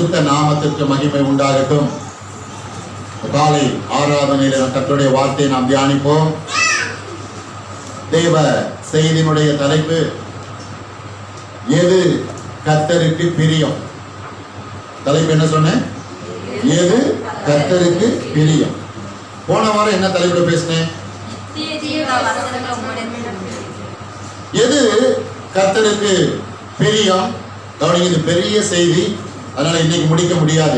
பரிசுத்த நாமத்திற்கு மகிமை உண்டாகட்டும். காலை ஆராதனையில் கர்த்தருடைய வார்த்தையை நாம் தியானிப்போம். தேவ செய்தியினுடைய தலைப்பு எது கர்த்தருக்கு பிரியம். தலைப்பு என்ன சொன்னேன்? எது கர்த்தருக்கு பிரியம். போன வாரம் என்ன தலைப்புல பேசினேன்? எது கர்த்தருக்கு பிரியம். இது பெரிய செய்தி, அதனால இன்னைக்கு முடிக்க முடியாது.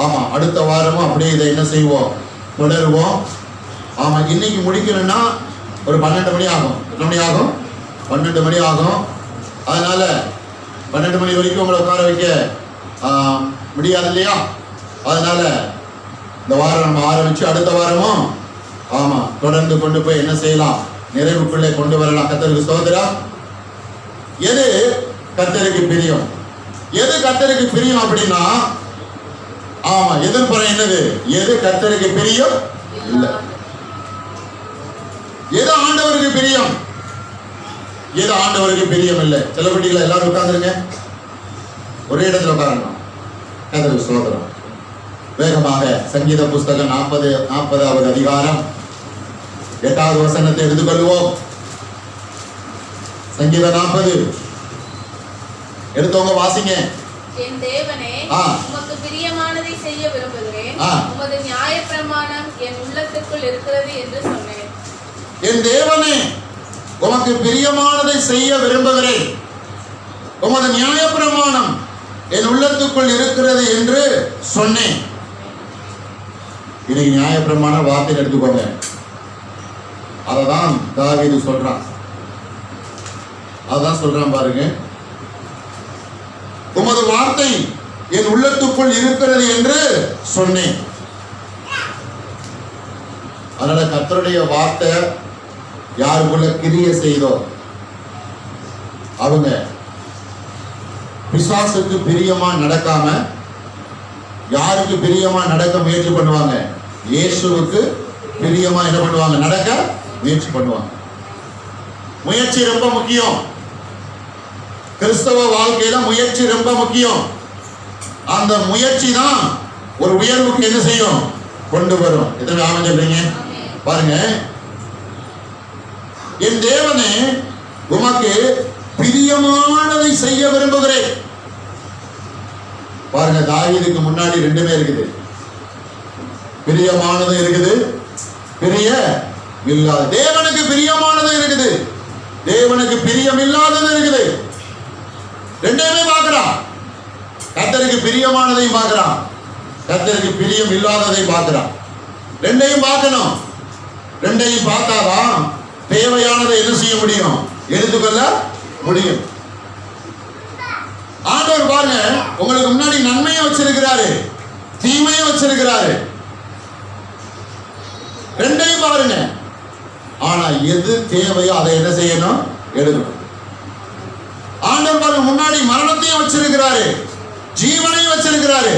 ஆமா, அடுத்த வாரமும் அப்படியே இதை என்ன செய்வோம், தொடருவோம். ஆமா, இன்னைக்கு முடிக்கணும்னா ஒரு 12 மணி ஆகும். எத்தனை மணி ஆகும்? 12 மணி ஆகும். அதனால 12 மணி வரைக்கும் உங்களை உட்கார வைக்க முடியாது இல்லையா? அதனால இந்த வாரம் நம்ம ஆரம்பிச்சு அடுத்த வாரமும் ஆமா தொடர்ந்து கொண்டு போய் என்ன செய்யலாம், நிறைவுக்குள்ளே கொண்டு வரலாம். கர்த்தருக்கு ஸ்தோத்திரம். எது கர்த்தருக்கு பிரியம்? எது கர்த்தருக்கு பிரியம் அப்படின்னா, ஆமா எதிர்ப்புறம் என்னது? எது கர்த்தருக்கு பிரியம் இல்ல. எது ஆண்டவருக்கு பிரியம்? எது ஆண்டவருக்கு பிரியம் இல்லை. செல்லப்பட்டிகளை எல்லாரும் உட்கார்ந்துருங்க, ஒரே இடத்துல உட்காரணும். கர்த்தருக்கு ஸ்தோத்திரம். வேகமாக சங்கீத புஸ்தகம் 40வது அதிகாரம் 8வது வசனத்தை எடுத்துக்கொள்வோம். சங்கீதம் 40 எடுத்தவங்க வாசிங்க. என் தேவனே, உமக்கு பிரியமானதை செய்ய விரும்புகிறேன். உமது நியாயப்பிரமாணம் என் உள்ளத்துக்குள் இருக்கிறது என்று சொன்னேன். என் தேவனே, உமக்கு பிரியமானதை செய்ய விரும்புகிறேன். உமது நியாயப்பிரமாணம் என் உள்ளத்துக்குள் இருக்கிறது என்று சொன்னேன். இன்னைக்கு நியாயப்பிரமாண வார்த்தை எடுத்துக்கோங்க. அததான் தாவீது சொல்றான். அதான் சொல்றான் பாருங்க. உமது வார்த்தை என் உள்ளத்துக்குள் இருக்கிறது என்று சொன்னேன். அதனால கர்த்தருடைய வார்த்தை யாருக்குள்ள கிரியை செய்தோ அவங்க பிசாசுக்கு பிரியமா நடக்காம யாருக்கு பிரியமா நடக்க முயற்சி பண்ணுவாங்க? இயேசுவுக்கு பிரியமா என்ன பண்ணுவாங்க? நடக்க முயற்சி பண்ணுவாங்க. முயற்சி ரொம்ப முக்கியம். கிறிஸ்தவ வாழ்க்கையில முயற்சி ரொம்ப முக்கியம். அந்த முயற்சி தான் ஒரு உயர்வுக்கு என்ன செய்யும்? கொண்டு வரும். எத்தனை ஆமென் சொல்றீங்க? பாருங்க. என் தேவனே, உமக்கு பிரியமானதை செய்ய விரும்புகிறேன். பாருங்க, தாவீதுக்கு முன்னாடி ரெண்டுமே இருக்குது. பிரியமானதும் இருக்குது, பிரிய இல்லாத. தேவனுக்கு பிரியமானதும் இருக்குது, தேவனுக்கு பிரியம் இல்லாதது இருக்குது. ரெண்டையுமே பார்க்கிறான். கர்த்தருக்கு பிரியமானதையும் பார்க்கிறான், கர்த்தருக்கு பிரியம் இல்லாததையும் பார்க்கிறான். ரெண்டையும் பார்க்கணும். ரெண்டையும் பார்த்தாதான் தேவையானதை என்ன செய்ய முடியும்? எடுத்துக்கொள்ள முடியும். ஆண்டவர் பாருங்க, உங்களுக்கு முன்னாடி நன்மையை வச்சிருக்கிறாரு, தீமையை வச்சிருக்கிறாரு. ரெண்டையும் பாருங்க. ஆனா எது தேவையோ அதை என்ன செய்யணும்? எடுக்கணும். ஆண்டவர் பாருங்க, முன்னாடி மரணத்தையும் வச்சிருக்கிறாரு, ஜீவனையும் வச்சிருக்கிறாரு.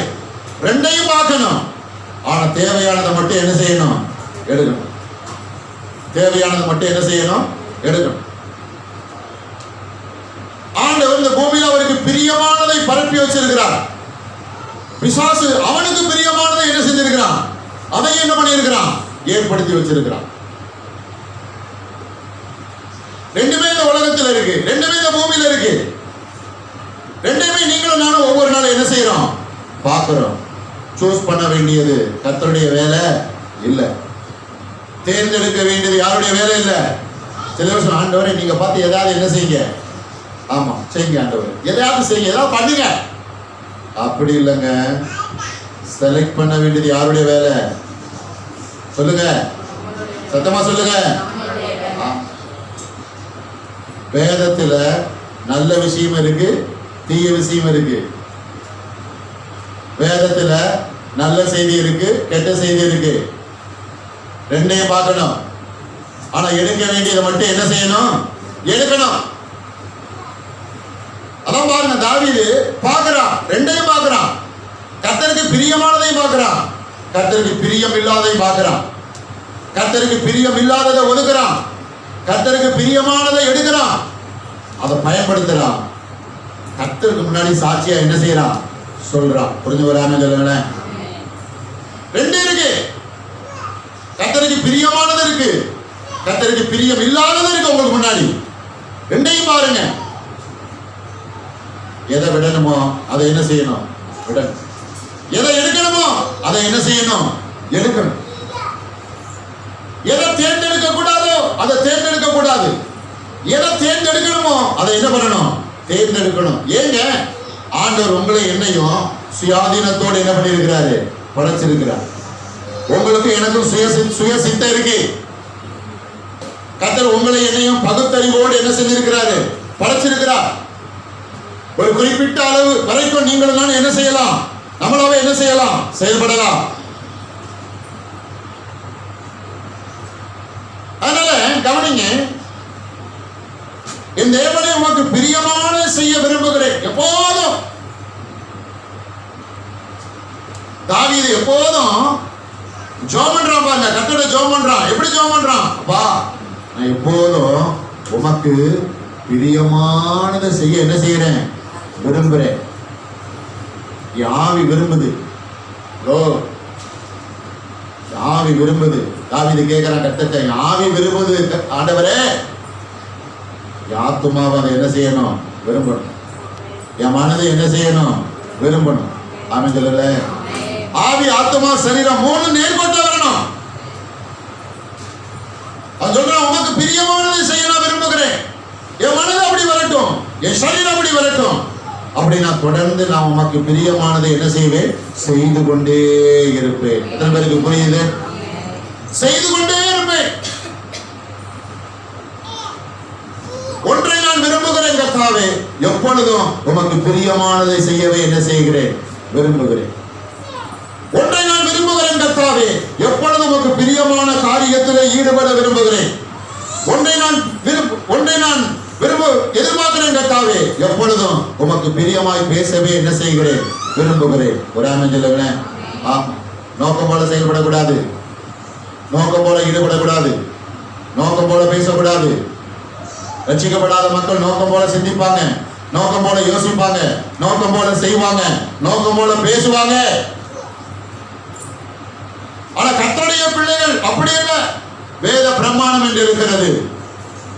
ரெண்டையும் பார்க்கணும். ஆனா தேவையானதை மட்டும் என்ன செய்யணும்? எடுக்கணும். தேவையானதை மட்டும் என்ன செய்யணும்? எடுக்கணும். ஆண்டவர் இந்த பூமியில் அவருக்கு பிரியமானதை பரப்பி வச்சிருக்கிறார். பிசாசு அவனுக்கு பிரியமானதை என்ன செஞ்சிருக்கிறான்? அதை என்ன பண்ணியிருக்கிறான்? ஏற்படுத்தி வச்சிருக்கிறான். ரெண்டுமே இந்த உலகத்தில் இருக்கு, ரெண்டுமே இந்த பூமியில இருக்கு. ரெண்டுமே நீங்களும் நானும் ஒவ்வொரு நாளும் என்ன செய்யறோம்? பார்க்கிறோம். சூஸ் பண்ண வேண்டியது கர்த்தருடைய வேலை இல்ல. தேர்ந்தெடுக்க வேண்டியது யாருடைய வேலை இல்ல. சில வருஷம் ஆண்டவரை நீங்க பார்த்து ஏதாவது என்ன செய்யுங்க? ஆமா செய்யுங்க ஆண்டவர், எதையாவது செய்யுங்க, ஏதாவது பண்ணுங்க. அப்படி இல்லைங்க. செலக்ட் பண்ண வேண்டியது யாருடைய வேலை? சொல்லுங்க, சத்தமா சொல்லுங்க. வேதத்துல நல்ல விஷயம் இருக்கு, தீய விஷயம் இருக்கு. வேதத்துல நல்ல செய்தி இருக்கு, கெட்ட செய்தி இருக்கு. ரெண்டையும் பார்க்கணும். ஆனா எடுக்க வேண்டியதை மட்டும் என்ன செய்யணும்? எடுக்கணும். அதான் பாருங்க, தாவீது பார்க்கிறான், ரெண்டையும் பார்க்கிறான். கர்த்தருக்கு பிரியமானதையும் பார்க்கிறான், கர்த்தருக்கு பிரியம் இல்லாததையும் பார்க்கிறான். கர்த்தருக்கு பிரியம் இல்லாததை ஒதுக்குறான், கர்த்தருக்கு பிரியமானதை எடுக்கிறான், அதை பயன்படுத்துறான். கர்த்தருக்கு முன்னாடி சாட்சியா என்ன செய்யறான்? சொல்றான். புரிஞ்சு வராம சொல்லுங்களேன். ரெண்டு இருக்கு. கர்த்தருக்கு பிரியமானது இருக்கு, கர்த்தருக்கு பிரியம் இல்லாதது இருக்கு. உங்களுக்கு முன்னாடி ரெண்டையும் பாருங்க. எதை விடணுமோ அதை என்ன செய்யணும்? விடணும். எதை எடுக்கணுமோ அதை என்ன செய்யணும்? எடுக்கணும். எதை தேர்ந்தெடுக்க கூடாதோ அதை தேர்ந்தெடுக்க கூடாது. எதை தேர்ந்தெடுக்கணுமோ அதை என்ன பண்ணணும்? தேர்ந்தெடுக்கணும். ஏங்க ஆண்டவர் உங்களை என்னையும் சுயாதீனத்தோடு என்ன பண்ணியிருக்கிறாரு? படைச்சிருக்கிறார். உங்களுக்கு எனக்கும் சுய சிந்தை இருக்கு. கர்த்தர் உங்களை என்னையும் பகுத்தறிவோடு என்ன செஞ்சிருக்கிறாரு? படைச்சிருக்கிறார். ஒரு குறிப்பிட்ட அளவு வரைக்கும் நீங்களும் தான் என்ன செய்யலாம்? நம்மளாவே என்ன செய்யலாம்? செயல்படலாம். அதனால கவனிங்க, என் தேவனே உமக்கு பிரியமான செய்ய விரும்புகிறேன். எப்போதும் தாவீது எப்போதும் ஜெபம் பண்றான் பாருங்க. கர்த்தரோட ஜெபம் பண்றான். எப்படி ஜெபம் பண்றான்? அப்பா நான் எப்போதும் உமக்கு பிரியமானதை செய்ய என்ன செய்யறேன்? விரும்புறேன். யாவி விரும்புது. யாவி விரும்புது. தாவீது கேட்கிறான் கர்த்தர்ட்ட, யாவி விரும்புது ஆண்டவரே, ஆத்துமாவை அதை என்ன செய்யணும்? விரும்பணும். என் மனதை என்ன செய்யணும்? விரும்பணும். ஆமென் சொல்லல. ஆவி, ஆத்துமா, சரீரம் மூணு நேர்கோட்டா வரணும். அவன் சொல்றான் உமக்கு பிரியமானதை செய்ய நான் விரும்புகிறேன். என் மனது அப்படி வரட்டும், என் சரீரம் அப்படி வரட்டும். அப்படி நான் தொடர்ந்து நான் உமக்கு பிரியமானதை என்ன செய்வேன்? செய்து கொண்டே இருப்பேன். எத்தனை பேருக்கு புரியுது? செய்து கொண்டே இருப்பேன். ஒன்றை நான் விரும்புகிறேன் கர்த்தாவே, எப்பொழுதும் உமக்கு பிரியமானதை செய்யவே என்ன செய்கிறேன்? விரும்புகிறேன். ஒன்றை நான் விரும்புகிறேன் கர்த்தாவே, எப்பொழுதும் உமக்கு பிரியமான காரியத்திலே ஈடுபட விரும்புகிறேன். ஒன்றை நான் எதிர்பார்க்கிறேன் கர்த்தாவே, எப்பொழுதும் உமக்கு பிரியமாய் பேசவே என்ன செய்கிறேன்? விரும்புகிறேன். ஒரு ஆமென் சொல்லுங்களேன். நோக்கம் போல செயல்படக்கூடாது, நோக்கம் போல ஈடுபடக்கூடாது, நோக்கம் போல பேசக்கூடாது. ரட்சிக்கப்படாத மக்கள் நோக்கம் போல சிந்திப்பாங்க, நோக்கம் போல யோசிப்பாங்க, நோக்கம் போல செய்வாங்க, நோக்கம் போல பேசுவாங்க. ஆனா கர்த்தருடைய பிள்ளைகள் அப்படி அல்ல. வேத பிரமாணம் என்று இருக்கிறது.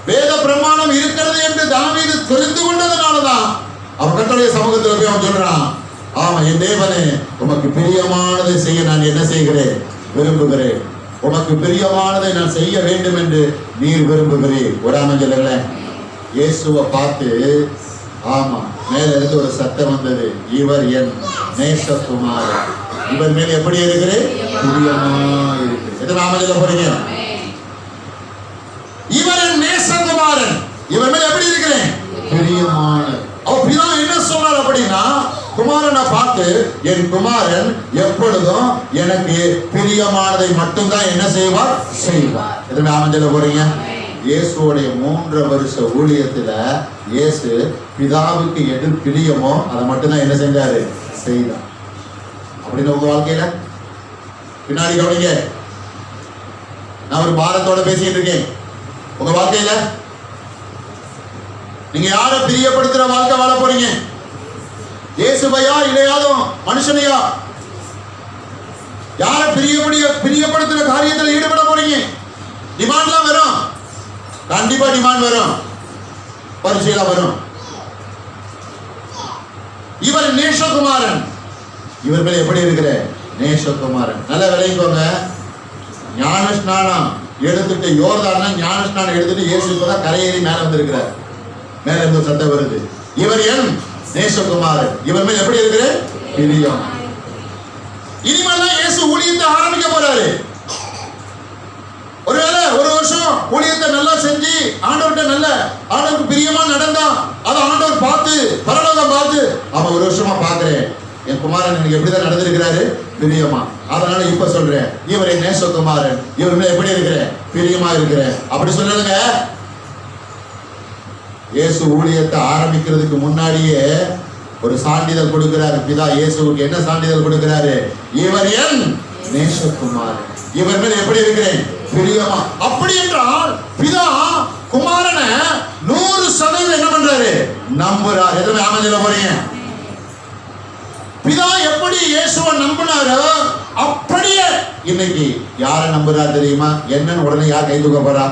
வேத பிரமாணம் இருக்கிறது என்று தாவீது தெரிந்து கொண்டதனாலதான் அவன் கர்த்தருடைய சமூகத்தில் போய் அவன் சொல்றான், ஆமா என் தேவனே உமக்கு பிரியமானதை செய்ய நான் என்ன செய்கிறேன்? விரும்புகிறேன். உமக்கு பிரியமானதை நான் செய்ய வேண்டும் என்று நீர் விரும்புகிறேன். ஒரு ஆமென் சொல்லுங்களேன். இயேசுவை பார்த்து ஆமா மேல இருந்து ஒரு சத்தம் வந்தது, இவர் என் நேசகுமாரன், இவர் மேல் எப்படி இருக்கிறேன்? பிரியமா இருக்கிறேன். எத்தனை ஆமென் சொல்ல போறீங்க? இவர் என் நேசகுமாரன், இவர் மேல் எப்படி இருக்கிறேன்? பிரியமான. அவர் பிதா என்ன சொன்னார் அப்படின்னா, குமாரனை பார்த்து என் குமாரன் எப்பொழுதும் எனக்கு பிரியமானதை மட்டும்தான் என்ன செய்வார்? செய்வார். எத்தனை ஆமென் சொல்ல போறீங்க? இயேசுவோடைய 3 வருஷ ஊழியத்துல இயேசு பிதாவுக்கு எது பிரியமோ அதை மட்டும்தான் என்ன செஞ்சாரு? செய்தார். அப்படின்னு உங்க வாழ்க்கையில பின்னாடி கவனிங்க. நான் ஒரு பாரத்தோட பேசிட்டு இருக்கேன். உங்க வாழ்க்கையில நீங்க யாரை பிரியப்படுத்துற வாழ்க்கை வாழ போறீங்க? இயேசுவையா இல்லையாதோ மனுஷனையா? யாரை பிரியப்படுத்துற காரியத்தில் ஈடுபட போறீங்க? டிமாண்ட்லாம் வரும், கண்டிப்பா டிமாண்ட் வரும், பரிசீலனை வரும். இவர் நேசகுமாரன், இவர் மேல எப்படி இருக்கிற? நேசகுமாரன். நல்ல விளைவிக்கோங்க. ஞான ஸ்நானம் எடுத்துட்டு யோர்தான ஞான ஸ்நானம் எடுத்துட்டு இயேசு இப்பதான் கரையேறி மேல வந்திருக்கிறார். மேல இருந்து சத்தம் வருது, இவர் என் நேசகுமாரன், இவர் மேல் எப்படி இருக்கிற? பிரியம். இனிமேல் தான் இயேசு ஊழியத்தை ஆரம்பிக்க போறாரு. ஒருவேளை ஒரு வருஷம் ஊழியத்தை நல்லா செஞ்சு ஆண்டவருக்கு பிரியமா நடந்தா அதை ஆண்டவர் பார்த்து பரலோகம் பார்த்து அவன் ஒரு வருஷமா பாக்குறேன் என் குமாரன் எனக்கு எப்படிதான் நடந்திருக்கிறாரு? பிரியமா. அதனால இப்ப சொல்றேன், இவர் என் நேசகுமாரன், இவர் மேல எப்படி இருக்கிற? பிரியமா இருக்கிற. அப்படி சொல்லுங்க. இயேசு ஊழியத்தை ஆரம்பிக்கிறதுக்கு முன்னாடியே ஒரு சான்றிதழ் கொடுக்கிறாரு பிதா. இயேசுவுக்கு என்ன சான்றிதழ் கொடுக்கிறாரு? இவர் என் நேசகுமாரன், இவர் மேல் எப்படி இருக்கிறேன்? பிரியமா. அப்படி என்றால் பிதா குமாரனை 100% என்ன பண்றாரு? நம்புறாரு. எதுவுமே ஆமென் சொல்ல போறீங்க? பிதா எப்படி இயேசுவை நம்பினாரோ அப்படியே இன்னைக்கு யாரை நம்புறா தெரியுமா? என்னன்னு உடனே யார் கை தூக்க போறா?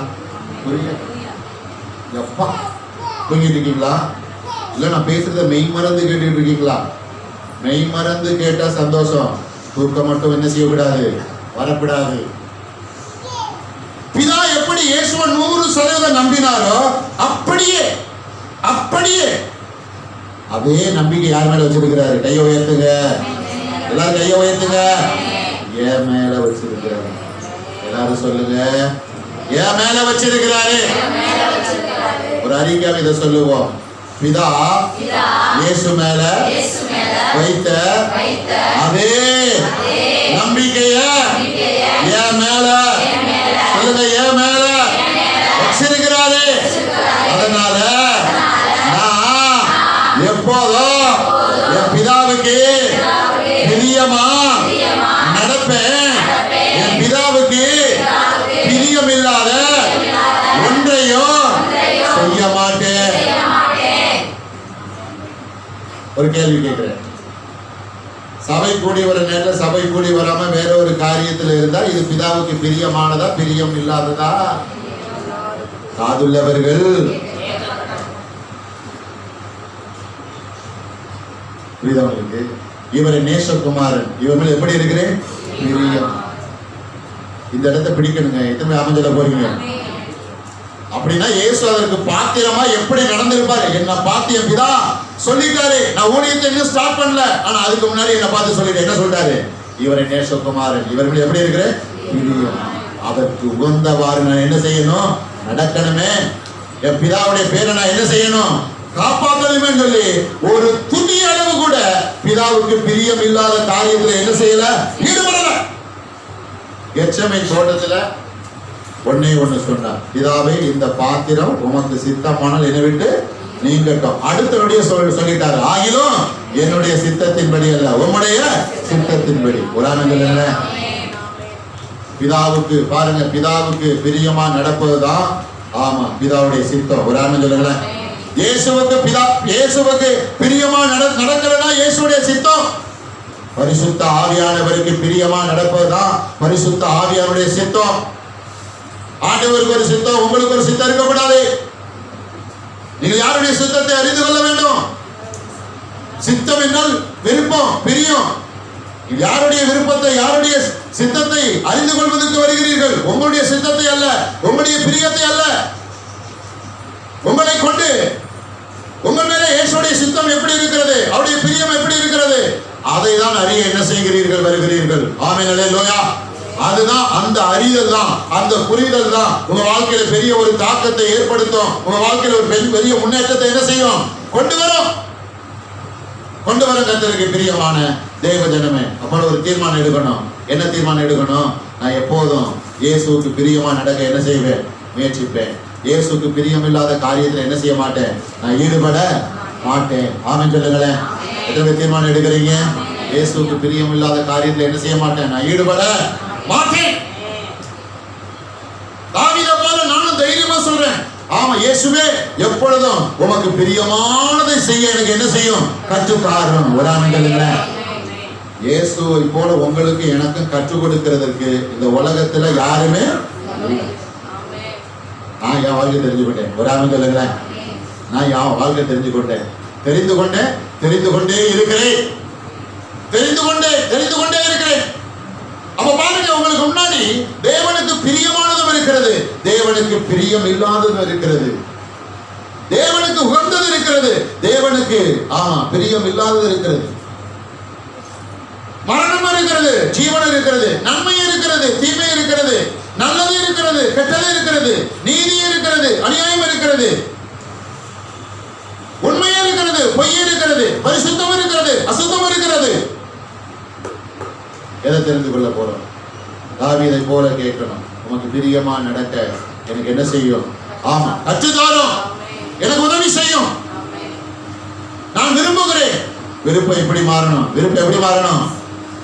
எப்பா தூங்கிட்டு இருக்கீங்களா? இல்ல நான் பேசுறத மெய் மறந்து கேட்டுட்டு இருக்கீங்களா? மெய் மறந்து கேட்டா சந்தோஷம், தூக்கம் மட்டும் என்ன செய்யக்கூடாது, வரக்கூடாது. பிதா எப்படி இயேசுவை 100% நம்பினாரோ அப்படியே அப்படியே அதே நம்பிக்கை யார் மேல வச்சிருக்கிறாரு? கையை உயர்த்துங்க, எல்லாரும் கையை உயர்த்துங்க. என் மேல வச்சிருக்கிறாரு. எல்லாரும் சொல்லுங்க, என் மேல வச்சிருக்கிறாரு. ஒரு அறிக்கையாக இதை சொல்லுவோம். பிதா இயேசு மேல வைத்த அதே நம்பிக்கைய என் மேல சொல்லுங்க, என் மேல வச்சிருக்கிறாரு. அதனால நான் எப்போதும் என் பிதாவுக்கு பிரியமா நடப்பேன். என் பிதாவுக்கு பிரியம் இல்லாத ஒன்றையும் செய்ய மாட்டேன். ஒரு கேள்வி கேட்கிறேன். சபை கூடி வர நேரத்தில் சபை கூடி வராம வேற ஒரு காரியத்தில் இருந்தா இது பிதாவுக்கு பிரியமானதா பிரியம் இல்லாததா? காதுள்ளவர்கள் புரிதவங்களுக்கு இவரை நேசகுமாரன், இவர் மேல எப்படி இருக்கிறேன்? பிரியம். இந்த இடத்தை பிடிக்கணுங்க. எத்தனை அமைஞ்சல போறீங்க அப்படின்னா இயேசு அதற்கு பாத்திரமா எப்படி நடந்திருப்பாரு? என்ன பார்த்து என் பிதா சொல்லிட்டாரு, நான் ஊழியத்தை இன்னும் ஸ்டார்ட் பண்ணல, ஆனா அதுக்கு முன்னாடி என்ன பார்த்து சொல்லிட்டு என்ன சொல்றாரு? இவரை நேசகுமாரன், இவர் மேல எப்படி இருக்கிறேன்? பிரியம். அதற்கு உகந்தவாறு நான் என்ன செய்யணும்? நடக்கணுமே. என் பிதாவுடைய பேரை நான் என்ன செய்யணும்? காப்பாற்றணுமே சொல்லி ஒரு துணி அளவு கூட பிதாவுக்கு பிரியம் இல்லாத காரியத்துல என்ன செய்யல, ஈடுபடல. எச்சமை தோட்டத்துல ஒன்னே ஒண்ணு சொன்னார், பிதாவே இந்த பாத்திரம் உமக்கு சித்தமானால் என்னை விட்டு நீங்கட்டும். அடுத்தபடியே சொல்லிட்டாரு, ஆகிலும் என்னுடைய சித்தத்தின்படி அல்ல உம்முடைய சித்தத்தின்படி. ஒரு ஆனந்தம். பிதாவுக்கு பாருங்க, பிதாவுக்கு பிரியமா நடப்பதுதான் ஆமா பிதாவுடைய சித்தம். ஒரு ஆனந்தம் சொல்லுங்களேன். இயேசுவுக்கு பிரியமா நடக்கிறதா இயேசுடைய சித்தம். பரிசுத்த ஆவியானவருக்கு பிரியமா நடப்பதுதான் பரிசுத்த ஆவியானுடைய சித்தம். ஆண்டவருக்கு ஒரு சித்தம், உங்களுக்கு ஒரு சித்தம் இருக்கக்கூடாது. நீங்கள் யாருடைய சித்தத்தை அறிந்து கொள்ள வேண்டும். சித்தம் என்றால் விருப்பம், பிரியம். யாருடைய விருப்பத்தை, யாருடைய சித்தத்தை அறிந்து கொள்வதற்கு வருகிறீர்கள்? உங்களுடைய சித்தத்தை அல்ல, உங்களுடைய பிரியத்தை அல்ல. உங்களை கொண்டு உங்கள் மேலே இயேசுடைய சித்தம் எப்படி இருக்கிறது, அவருடைய பிரியம் எப்படி இருக்கிறது, அதை தான் அறிய என்ன செய்கிறீர்கள், வருகிறீர்கள். ஆமென், அல்லேலூயா. அதுதான், அந்த அறிதல் தான், அந்த புரிதல் தான் உங்க வாழ்க்கையில பெரிய ஒரு தாக்கத்தை ஏற்படுத்தும். உங்க வாழ்க்கையில ஒரு பெரிய முன்னேற்றத்தை என்ன செய்யும், கொண்டு வரும். கர்த்தருக்கு பிரியமான தேவ ஜனமே, அப்போ ஒரு தீர்மானம் எடுக்கணும். என்ன தீர்மானம் எடுக்கணும்? நான் எப்போதும் இயேசுவுக்கு பிரியமா நடக்க என்ன செய்வேன், முயற்சிப்பேன். இயேசுக்கு பிரியம் இல்லாத காரியத்தில் என்ன செய்ய மாட்டேன், நான் ஈடுபட மாட்டேன். ஆமென் சொல்லுங்களேன். எத்தனை தீர்மானம் எடுக்கிறீங்க? இயேசுக்கு பிரியம் இல்லாத காரியத்தில் என்ன செய்ய மாட்டேன், நான் ஈடுபட மாட்டேன். தாவீதை போல நானும் தைரியமா சொல்றேன், ஆமா இயேசுவே எப்பொழுதும் உமக்கு பிரியமானதை செய்ய எனக்கு என்ன செய்யும், கற்றுத்தாரும். ஒரு ஆமென். இயேசுவை போல உங்களுக்கு எனக்கும் கற்றுக் கொடுக்கிறதற்கு இந்த உலகத்துல யாருமே. நான் என் வாழ்க்கை தெரிஞ்சுக்கிட்டேன். ஒரு ஆமென் சொல்லுங்களேன். நான் என் வாழ்க்கை தெரிந்து கொண்டேன், தெரிந்து கொண்டே இருக்கிறேன், தெரிந்து கொண்டே இருக்கிறேன். அப்ப பாருங்க, உங்களுக்கு முன்னாடி தேவனுக்கு பிரியமானதும் இருக்கிறது, தேவனுக்கு பிரியம் இல்லாததும் இருக்கிறது, தேவனுக்கு உகந்தது இருக்கிறது, தேவனுக்கு பிரியம் இல்லாதது இருக்கிறது. மரணம் இருக்கிறது, ஜீவன் இருக்கிறது, நன்மை இருக்கிறது, தீமை இருக்கிறது, நல்லது இருக்கிறது, கெட்டது இருக்கிறது, நீதி இருக்கிறது, அநியாயம் இருக்கிறது, உண்மை இருக்கிறது, பொய் இருக்கிறது, பரிசுத்தம் இருக்கிறது, அசுத்தம் இருக்கிறது. எதை தெரிந்து கொள்ள போறோம்? தாவீதை போல கேட்கணும், உமக்கு பிரியமா நடக்க எனக்கு என்ன செய்யும், கற்றுத்தாரும், எனக்கு உதவி செய்யும். நான் விரும்புகிறேன். விருப்பம் எப்படி மாறணும்?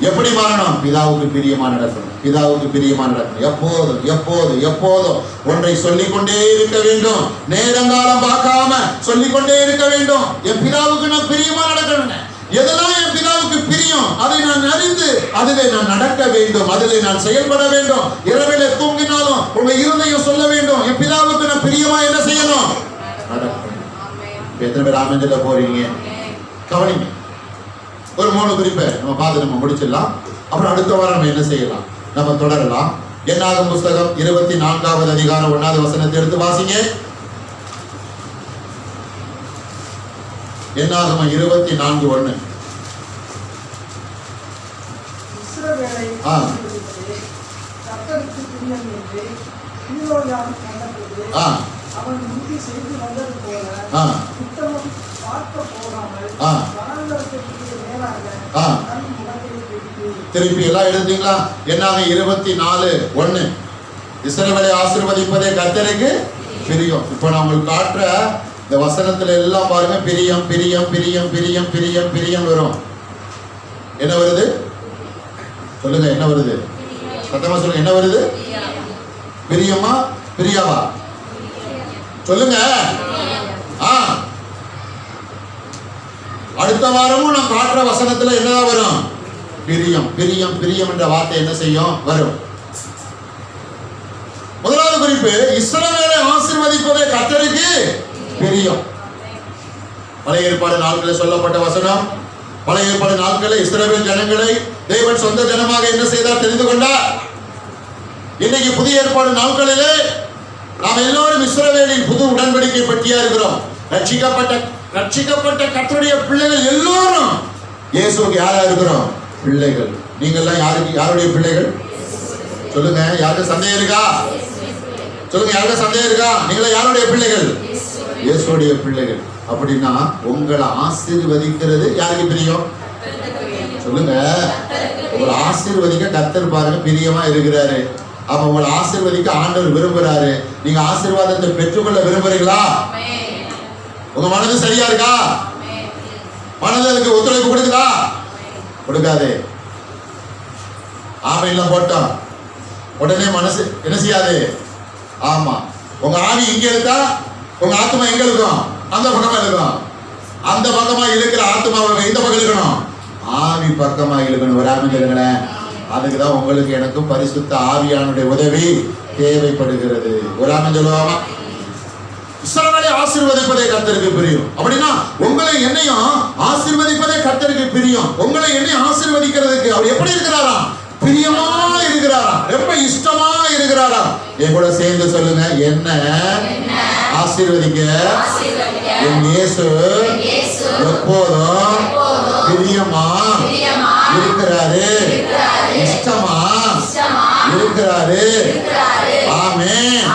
எப்படி மாறணும்? பிதாவுக்கு பிரியமா நடக்கணும், பிதாவுக்கு பிரியமா நடக்கணும். எப்போதும் ஒன்றை சொல்லிக்கொண்டே இருக்க வேண்டும். நேரங்காலம் பார்க்காம சொல்லிக்கொண்டே இருக்க வேண்டும். என் பிதாவுக்கு நான் பிரியமா நடக்கணும். எதெல்லாம் என் பிதாவுக்கு பிரியம் தெரியும், அதை நான் அறிந்து அதிலே நான் நடக்க வேண்டும், அதிலே நான் செயல்பட வேண்டும். இரவிலே தூங்கினாலும் உங்க இருதயம் சொல்ல வேண்டும், என் பிதாவுக்கு நான் பிரியமா என்ன செய்யணும், நடக்கணும். எத்தனை பேர் ஆமென் சொல்ல போறீங்க? கவனிங்க. ஒரு 3 குறிப்பை நம்ம பார்த்து நம்ம முடிச்சிடலாம். அப்புறம் அடுத்த வாரம் நம்ம என்ன செய்யலாம், நம்ம தொடரலாம். என்னாகும் புஸ்தகம் 24வது அதிகாரம் 1வது வசனத்தை எடுத்து வாசிங்க. என்னாகும் 24:1. இஸ்ரவேலை ஆசீர்வதிப்பதே கர்த்தருக்கு பிரியம் என்று ஈரோயான் கண்டபோது, அவன் முந்தி செய்து வந்தது போல உத்தமம் பார்க்க போகாமல் வனாந்தரத்திற்கு நேராக தன் முகத்தை திருப்பி எல்லாம் எழுதுங்களா? என்னாகும் 24:1. இஸ்ரவேலை ஆசீர்வதிப்பதே கர்த்தருக்கு பிரியம். இப்போ நான் உங்களுக்கு காட்டுற இந்த வசனத்துல எல்லாம் பாருங்க, பிரியம் பிரியம் பிரியம் பிரியம் பிரியம் பிரியம் வரும். என்ன வருது சொல்லுங்க, என்ன வருது? சத்தமா சொல்லுங்க, என்ன வருது? பிரியமா பிரியாவா? சொல்லுங்க. அடுத்த வாரமும் நான் காட்டுற வசனத்துல என்னதான் வரும்? பிரியம் பிரியம் பிரியம் என்ற வார்த்தை என்ன செய்யும்? வரும். முதலாவது குறிப்பு, இஸ்ரவேலை ஆசீர்வதிப்பதே கர்த்தருக்கு பிரியம். பழைய ஏற்பாடு நாட்களில் சொல்லப்பட்ட வசனம். பழைய ஏற்பாடு நாட்களில் இஸ்ரவேல் ஜனங்களை தேவன் சொந்த ஜனமாக என்ன செய்தார்? தெரிந்து கொண்டார். இன்னைக்கு புதிய ஏற்பாடு நாட்களிலே நாம் எல்லோரும் இஸ்ரவேலின் புது உடன்படிக்கை பற்றியா இருக்கிறோம். ரட்சிக்கப்பட்ட கர்த்தருடைய பிள்ளைகள் எல்லோரும் இயேசுவுக்கு யாரா இருக்கிறோம்? பிள்ளைகள். நீங்கள்லாம் யாருடைய பிள்ளைகள்? சொல்லுங்க. யாருக்கு சந்தேகம் இருக்கா? சொல்லுங்க, யாருக்கு சந்தேகம் இருக்கா? நீங்களா யாருடைய பிள்ளைகள்? இயேசுடைய பிள்ளைகள். அப்படின்னா உங்களை ஆசீர்வதிக்கிறது யாருக்கு பிரியம்? சொல்லுங்க. உங்களை ஆசீர்வதிக்க கர்த்தர் பாருங்க பிரியமா இருக்கிறாரு. அப்ப உங்களை ஆசீர்வதிக்க ஆண்டவர் விரும்புறாரு. நீங்க ஆசீர்வாதத்தை பெற்றுக்கொள்ள விரும்புறீங்களா? உங்க மனது சரியா இருக்கா? மனது அதுக்கு ஒத்துழைப்பு கொடுக்குதா? கொடுக்காது. ஆமையெல்லாம் போட்டோம் உடனே மனசு என்ன செய்யாது. ஆமா, உங்க ஆவி இங்க இருக்கா, உங்க ஆத்மா எங்க இருக்கும்? அந்த பக்கமா இருக்கும். அந்த பக்கமா இருக்கிற ஆத்மாவை இந்த பக்கம் இருக்கணும், ஆவி பக்கமா இருக்கணும். ஒரு ஆமி சொல்லுங்களேன். அதுக்குதான் உங்களுக்கு எனக்கும் பரிசுத்த ஆவியானுடைய உதவி தேவைப்படுகிறது. ஒரு ஆமி சொல்லுவாமா? இஸ்ரவேலை ஆசீர்வதிப்பதே கர்த்தருக்கு பிரியம். அப்படின்னா உங்களை என்னையும் ஆசீர்வதிப்பதே கர்த்தருக்கு பிரியம். உங்களை என்னையும் ஆசீர்வதிக்கிறதுக்கு அவர் எப்படி இருக்கிறாராம்? பிரியமா இருக்கிறாராம், ரொம்ப இஷ்டமா இருக்கிறாராம். என் கூட சேர்ந்து சொல்லுங்க, என்ன ஆசீர்வதிக்க என் இயேசு எப்போதும் பிரியமா இருக்கிறாரு, இஷ்டமா இருக்கிறாரு. ஆமென்.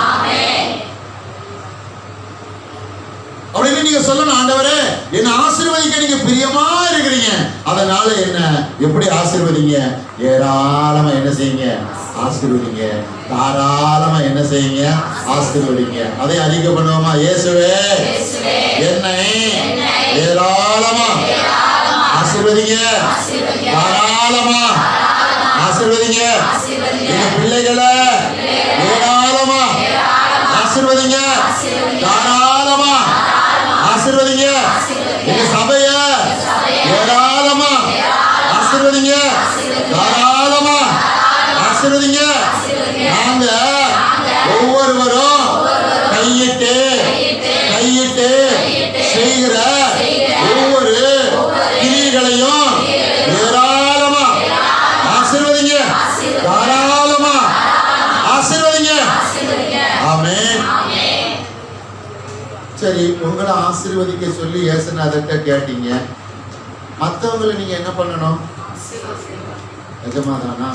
அப்படின்னு நீங்க சொல்லணும், ஆண்டவரே என்ன ஆசீர்வதிக்க நீங்க பிரியமா இருக்கிறீங்க, அதனால என்ன எப்படி ஆசீர்வதிங்க? ஏராளமா என்ன செய்யுங்க? ஆசீர்வதிங்க. தாராளமா என்ன செய்யுங்க? ஆசீர்வதிங்க. அதை அறிக்கை பண்ணுவோமா? இயேசுவே என்னை ஏராளமா ஆசீர்வதிங்க, தாராளமா ஆசீர்வதிங்க. எங்க பிள்ளைகளை ஏராளமா ஆசீர்வதிங்க, தாராளமா ஆசீர்வதிங்க. எங்க சபைய ஏராளமா ஆசீர்வதிங்க, தாராளமா ஆசீர்வதிங்க. நாங்க ஒவ்வொருவரும் கையிட்டு செய்கிற ஒவ்வொரு கிரியைகளையும் ஏராளமா ஆசீர்வதிங்க, தாராளமா ஆசீர்வதிங்க. ஆமென். சரி, உங்களை ஆசீர்வதிக்க சொல்லி ஏசுநாதர்கிட்ட கேட்டீங்க. மற்றவங்களை நீங்க என்ன பண்ணணும்? நிஜமாதானா?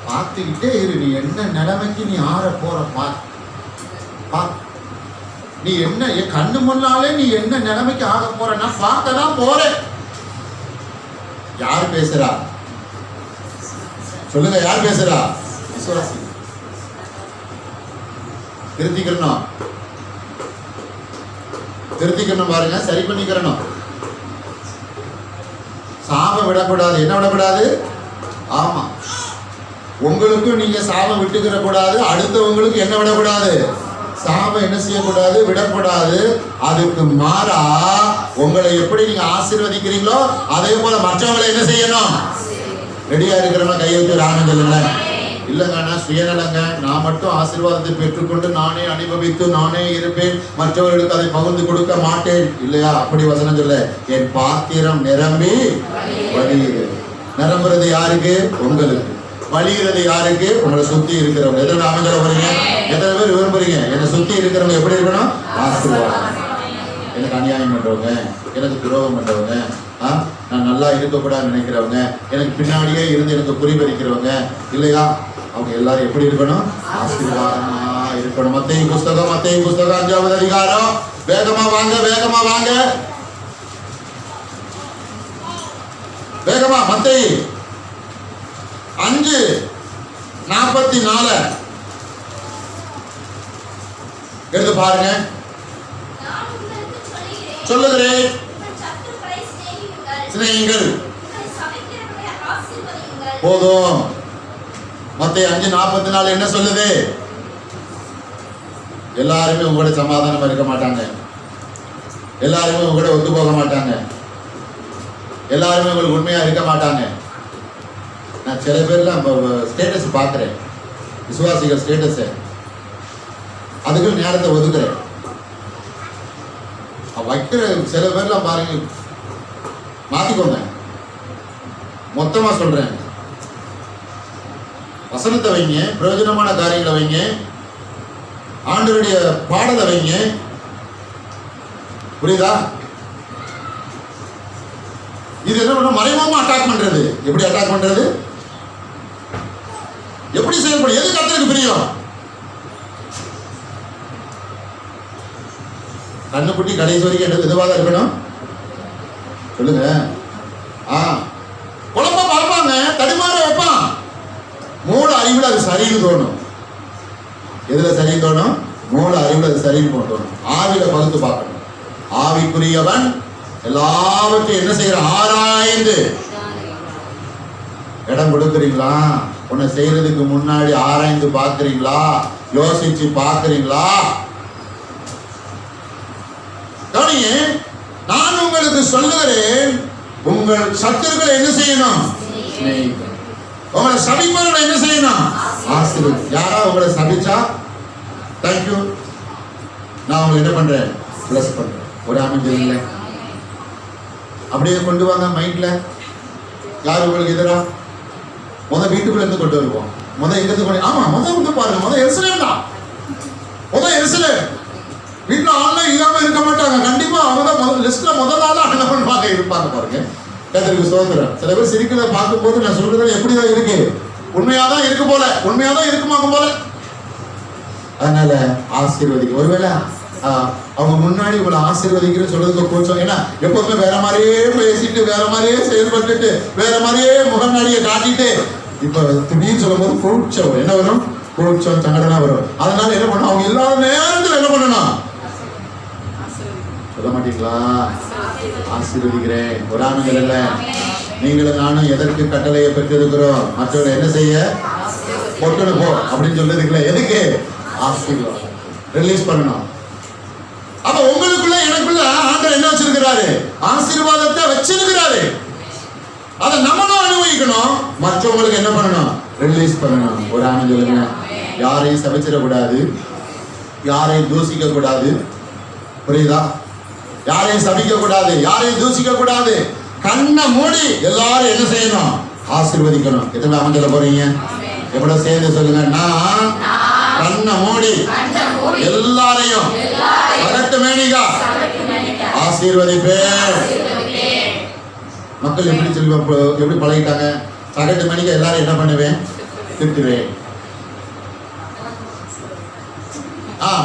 பார்த்துக்கிட்டே இரு. நீ என்ன நிலைமைக்கு நீ ஆற போற பார். நீ என்ன என் கண்ணு முன்னாலே நீ என்ன நிலைமைக்கு ஆக போற நான் பார்க்க தான் போறேன். யார் பேசுறா? சொல்லுங்க, யார் பேசுறா? விசுவாசி. திருத்திக்கணும் பாருங்க, சரி பண்ணிக்கிறணும். சாபம் விடக்கூடாது. என்ன விடக்கூடாது? ஆமா, உங்களுக்கும் நீங்க சாபம் விட்டுக்கிற கூடாது. அடுத்தவங்களுக்கு என்ன விடக்கூடாது? சாபம் என்ன செய்யக்கூடாது, விடக்கூடாது. அதுக்கு மாறா உங்களை எப்படி நீங்க ஆசீர்வதிக்கிறீங்களோ அதே போல மற்றவங்களை என்ன செய்யணும். ரெடியா இருக்கிறவங்க கையெழுத்து ராமன் சொல்லுங்க. இல்லைங்க நான் சுயநலங்க, நான் மட்டும் ஆசீர்வாதத்தை பெற்றுக்கொண்டு நானே அனுபவித்து நானே இருப்பேன், மற்றவர்களுக்கு அதை பகிர்ந்து கொடுக்க மாட்டேன். இல்லையா? அப்படி வசனம் சொல்ல, என் பாத்திரம் நிரம்பி வழியுது. நிரம்புறது யாருக்கு? உங்களுக்கு. வழிகிறது யாருக்கு? உங்களை சுத்தி இருக்கிறவங்க. எத்தனை அமைஞ்சல போறீங்க? எத்தனை பேர் விரும்புறீங்க என்னை சுத்தி இருக்கிறவங்க எப்படி இருக்கணும்? ஆசீர்வாதம். எனக்கு அநியாயம் பண்றவங்க, எனக்கு துரோகம் பண்றவங்க, நான் நல்லா இருக்கக்கூடாதுன்னு நினைக்கிறவங்க, எனக்கு பின்னாடியே இருந்து எனக்கு குறிப்பறிக்கிறவங்க, இல்லையா? அவங்க எல்லாரும் எப்படி இருக்கணும்? ஆசீர்வாதமா இருக்கணும். மத்தேயு புஸ்தகம் 5வது அதிகாரம். வேகமா வாங்க, வேகமா வாங்க, வேகமா. மத்தேயு 5:44 எடுத்து பாருங்க. சொல்லுகிறேன், சிநேகியுங்கள். போதும். மத்தேயு 5:44 என்ன சொல்லுது? எல்லாருமே உங்களோட சமாதானமா இருக்க மாட்டாங்க, எல்லாருமே உங்களோட ஒத்து போக மாட்டாங்க, எல்லாருமே உங்களுக்கு உண்மையா இருக்க மாட்டாங்க. நான் சில பேர்லாம் ஸ்டேட்டஸ் பார்க்குறேன், விசுவாசிகள் ஸ்டேட்டஸை, அதுக்கு நேரத்தை ஒதுக்குறேன். வைக்கிற சில பேர்லாம் பாருங்க, மாத்திக்கோங்க. மொத்தமா சொல்றேன், வசனத்தை வைங்க, பிரயோஜனமான காரியங்களை வைங்க, ஆண்டவருடைய பாடலை வைங்க. புரியுதா? இது என்ன பண்ண? மறைமுகமா அட்டாக் பண்றது. எப்படி அட்டாக் பண்றது? எப்படி செயல்படும்? எது கர்த்தருக்கு பிரியம்? கண்ணுக்குட்டி கடைசி வரைக்கும் எதுவாக இருக்கணும்? சொல்லுங்க. குழப்ப பார்ப்பாங்க, தடுமாற வைப்பான். மூல அறிவுல அது சரின்னு தோணும். எதுல சரி தோணும்? மூல அறிவுல அது சரின்னு தோணும். ஆவில பகுத்து பார்க்கணும். ஆவிக்குரியவன் எல்லாவற்றையும் என்ன செய்யற? ஆராய்ந்து இடம் கொடுக்குறீங்களா? உன்னை செய்யறதுக்கு முன்னாடி ஆராய்ந்து பார்க்கிறீங்களா? யோசிச்சு பார்க்கிறீங்களா? கவனிங்க, நான் உங்களுக்கு சொல்லுகிறேன், உங்கள் சத்துருக்களை என்ன செய்யணும்? உங்களை சபிப்பவர்களை என்ன செய்யணும்? ஆசீர்வதி. யாரா உங்களை சபிச்சா தேங்க்யூ, நான் உங்களை என்ன பண்றேன்? பிளஸ் பண்றேன். ஒரு அமைஞ்சல் அப்படியே கொண்டு வாங்க மைண்ட்ல. யார் உங்களுக்கு எதிரா? வீட்டுக்குள்ள இருந்து கொண்டு வருவோம். எங்க இருந்து கொண்டு? ஆமா, வந்து பாருங்க, எருசலேம் தான். எருசலேம் வீட்டுல ஆன்லைன் இல்லாம இருக்க மாட்டாங்க. கண்டிப்பா அவங்க தான் லிஸ்ட்ல முதல் நாளா என்ன பண்ணுவாங்க, இருப்பாங்க. பாருங்க, கர்த்தருக்கு ஸ்தோத்திரம். சில பேர் சிரிக்கிறத பார்க்கும்போது நான் சொல்றது எப்படிதான் இருக்கு? உண்மையாதான் இருக்கு போல, உண்மையாதான் இருக்குமாங்க போல. அதனால ஆசீர்வதிக்க. ஒருவேளை அவங்க முன்னாடி உங்களை ஆசீர்வதிக்கிறேன்னு சொல்றதுக்கு கூச்சம். ஏன்னா எப்பவுமே வேற மாதிரியே பேசிட்டு, வேற மாதிரியே செயல்பட்டுட்டு, வேற மாதிரியே முகநாடியை காட்டிட்டு, இப்ப திடீர்னு சொல்லும் போது கூச்சம். என்ன வரும்? கூச்சம், சங்கடனா வரும். அதனால என்ன பண்ணணும்? அவங்க எல்லா நேரத்தில் என்ன பண்ணணும்? சொல்ல மாட்டீங்களா? ஆசீர்வதிக்கிறேன். ஒரு ஆணுங்கள் இல்ல, நீங்களும் நானும் எதற்கு கட்டளையை பெற்றிருக்கிறோம்? மற்றவர்கள் என்ன செய்ய? பொட்டுன்னு போ அப்படின்னு சொல்றதுக்குல எதுக்கு? ஆசீர்வாதம் ரிலீஸ் பண்ணணும். அப்ப உங்களுக்குள்ள எனக்குள்ள ஆண்டவர் என்ன வச்சிருக்கிறாரு? ஆசீர்வாதத்தை வச்சிருக்கிறாரு. அதை நம்மளும் அனுபவிக்கணும். மற்றவங்களுக்கு என்ன பண்ணணும்? ரிலீஸ் பண்ணணும். ஒரு ஆணுங்க, யாரையும் சபிச்சிடக்கூடாது, யாரையும் தூசிக்க கூடாது. புரியுதா? யாரையும் சபிக்க கூடாது, யாரையும் தூசிக்க கூடாது. கண்ணை மூடி எல்லாரும் என்ன செய்யணும்? ஆசீர்வதிக்கணும். எத்தனை அமைஞ்சல போறீங்க? எவ்வளவு சேர்ந்து சொல்லுங்க. நான் கண்ணை மூடி எல்லாரையும் சகட்டு மேனிகா ஆசீர்வதிப்பேன். மக்கள் எப்படி சொல்லி எப்படி பழகிட்டாங்க? சகட்டு மேனிகா எல்லாரும் என்ன பண்ணுவேன்? திட்டுவேன்.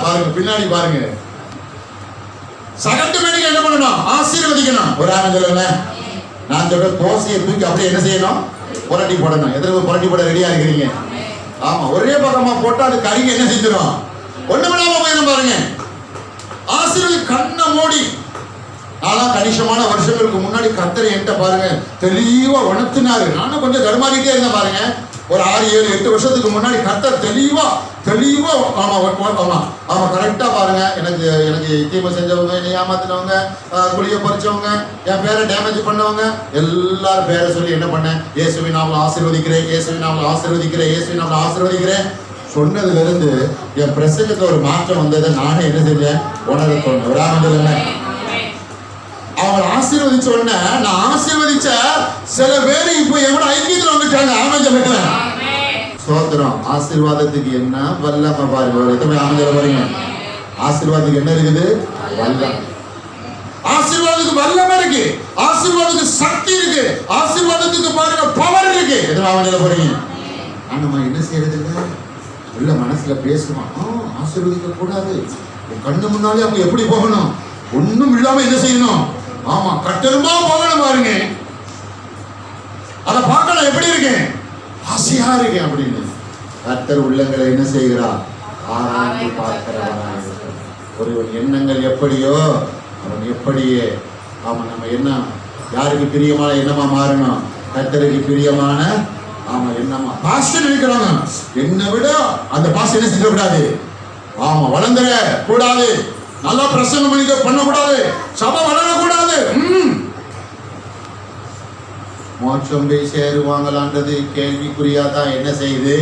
பாருங்க, பின்னாடி பாருங்க. சகட்டு மேனிகா என்ன பண்ணணும்? ஆசீர்வதிக்கணும். ஒரு ஆணை சொல்லுங்க. நான் சொல்ற தோசையை தூக்கி அப்படியே என்ன செய்யணும்? புரட்டி போடணும். எத்தனை புரட்டி போட ரெடியா இருக்கிறீங்க? ஆமா, ஒரே பக்கமா போட்டா அது கறிங்க என்ன செஞ்சிடும்? ஒண்ணு விடாம போயிடும். பாருங்க, ஆசீர்வதி. கண்ணை மூடி. நான்லாம் கணிசமான வருஷங்களுக்கு முன்னாடி கர்த்தர் என்கிட்ட பாருங்க தெளிவா உணர்த்தினாரு. நானும் கொஞ்சம் தடுமாறிட்டே இருந்தேன். பாருங்க, ஒரு 6, 7, 8 வருஷத்துக்கு முன்னாடி கர்த்தர் தெளிவா ஆமா கரெக்டா பாருங்க. எனக்கு தீமை செஞ்சவங்க, என்னை ஏமாத்தினவங்க, குழிய பறிச்சவங்க, என் பேரை டேமேஜ் பண்ணவங்க எல்லாரும் பேரை சொல்லி என்ன பண்ணேன், இயேசுவின் நாமத்தில் ஆசீர்வதிக்கிறேன், இயேசுவின் நாமத்தில் ஆசீர்வதிக்கிறேன், இயேசுவின் நாமத்தில் ஆசீர்வதிக்கிறேன் சொன்னதுல இருந்து என் பிரசங்கத்துல ஒரு மாற்றம் வந்ததை நானே என்ன செஞ்சேன், உணர தோணும். ஒரு ஆனந்தம் அவங்க ஆசீர்வதிச்ச உடனே நான் ஆசீர்வதிச்ச சில பேரு இப்ப என் கூட ஐக்கியத்துல வந்துட்டாங்க. ஆமென். ஸ்தோத்திரம். ஆசீர்வாதத்துக்கு என்ன வல்லமை பாருங்க. ஒரு எத்தனை ஆமென் பாருங்க. ஆசீர்வாதத்துக்கு என்ன இருக்குது? வல்லமை. ஆசீர்வாதத்துக்கு வல்லமை இருக்கு, ஆசீர்வாதத்துக்கு சக்தி இருக்கு, ஆசீர்வாதத்துக்கு பாருங்க பவர் இருக்கு. எத்தனை ஆமென் பாருங்க. ஆனா என்ன செய்யறது இல்லை, உள்ள மனசுல பேசுமா, ஆசீர்வதிக்க கூடாது, கண்ணு முன்னாலே அவங்க எப்படி போகணும், ஒண்ணும் இல்லாம என்ன செய்யணும், ஆமா கட்டருமா போகணும் பாருங்க. அத பார்க்கணும் எப்படி இருக்கேன், ஆசையா இருக்கேன் அப்படின்னு. கர்த்தர் உள்ளங்களை என்ன செய்கிறார், ஆராய்ந்து பார்க்கிறவராக. ஒருவன் எண்ணங்கள் எப்படியோ அவன் எப்படியே. ஆமா நம்ம என்ன யாருக்கு பிரியமான எண்ணமா மாறணும், கர்த்தருக்கு பிரியமான ஆமா என்னமா பாஸ்டர் இருக்கிறாங்க, என்னை விட அந்த பாஸ்டர் என்ன செஞ்சக்கூடாது, ஆமா வளர்ந்துட கூடாது, நல்லா பிரசங்கம் பண்ணக்கூடாது, சபை வளரக்கூடாது. மோட்சம் போய் சேருவாங்களான்றது கேள்விக்குறியாதான் என்ன செய்யுது